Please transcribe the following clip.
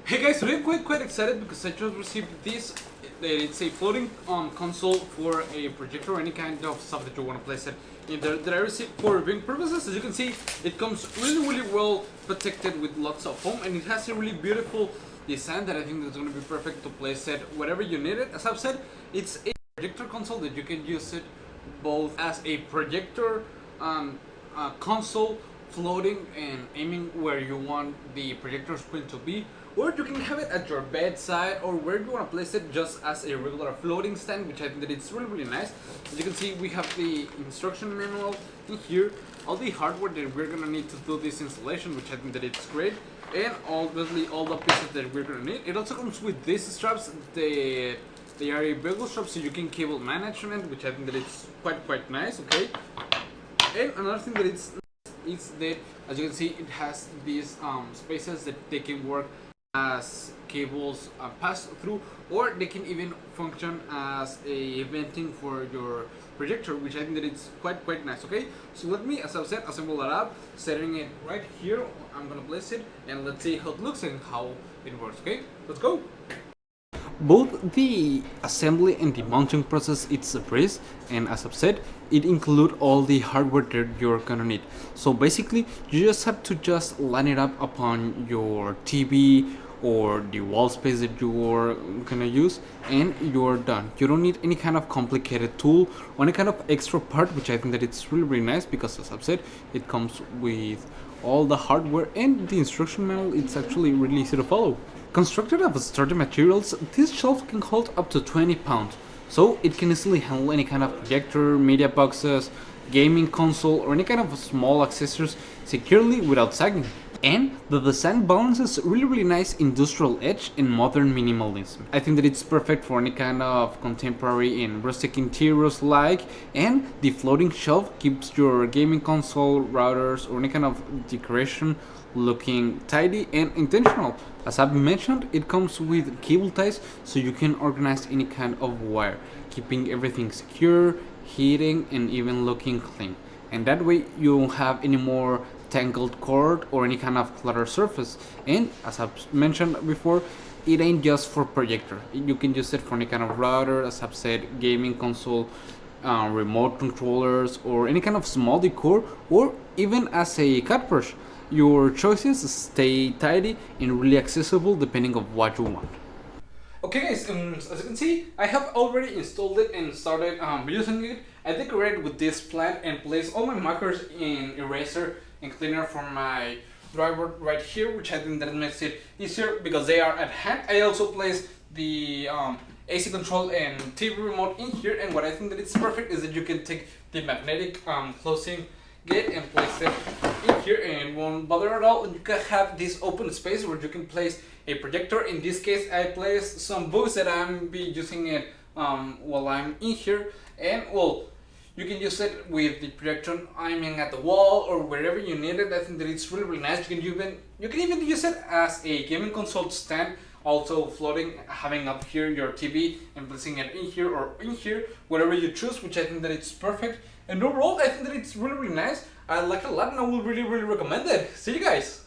Hey guys, today I'm quite excited because I just received this. It's a floating console for a projector or any kind of stuff that you want to place it in there that I received for viewing purposes. As you can see, it comes really well protected with lots of foam, and it has a really beautiful design that I think is going to be perfect to place it wherever you need it. As I've said, it's a projector console that you can use it both as a projector console floating and aiming where you want the projector screen to be, or you can have it at your bedside or where you want to place it just as a regular floating stand, which I think that it's really nice. As you can see, we have the instruction manual in here, all the hardware that we're gonna need to do this installation, which I think that it's great, and obviously all the pieces that we're gonna need. It also comes with these straps. They are a bevel strap, so you can cable management, which I think that it's quite nice. Okay, and another thing that it's is that, as you can see, it has these spaces that they can work as cables pass through, or they can even function as a venting for your projector, which I think that it's quite nice. Okay, so let me, as I've said, assemble that up, setting it right here. I'm gonna place it and let's see how it looks and how it works. Okay, let's go. Both the assembly and the mounting process, it's a breeze, and as I've said, it includes all the hardware that you're gonna need. So basically, you just have to just line it up upon your TV or the wall space that you're gonna use, and you're done. You don't need any kind of complicated tool or any kind of extra part, which I think that it's really nice because, as I've said, it comes with all the hardware, and the instruction manual, it's actually really easy to follow. Constructed of sturdy materials, this shelf can hold up to 20 pounds, so it can easily handle any kind of projector, media boxes, gaming console, or any kind of small accessories securely without sagging. And the design balances really nice industrial edge and modern minimalism. I think that it's perfect for any kind of contemporary and rustic interiors and the floating shelf keeps your gaming console, routers, or any kind of decoration looking tidy and intentional. As I've mentioned, it comes with cable ties, so you can organize any kind of wire, keeping everything secure, heating, and even looking clean. And that way you won't have any more tangled cord or any kind of cluttered surface. And as I've mentioned before, it ain't just for projector. You can use it for any kind of router, as I've said, gaming console, remote controllers, or any kind of small decor, or even as a cut brush. Your choices stay tidy and really accessible depending on what you want. Okay guys, as you can see, I have already installed it and started using it. I decorated with this plant and placed all my markers in eraser and cleaner from my driver right here, which I think that makes it easier because they are at hand. I also placed the AC control and TV remote in here, and what I think that it's perfect is that you can take the magnetic closing gate and place it in here and it won't bother at all. And you can have this open space where you can place a projector. In this case, I placed some books that I'm be using it while I'm in here, and well, you can use it with the projector aiming at the wall or wherever you need it. I think that it's really nice. You can even use it as a gaming console stand, also floating, having up here your TV and placing it in here or in here, whatever you choose, which I think that it's perfect. And overall, I think that it's really nice. I like it a lot and I will really recommend it. See you guys!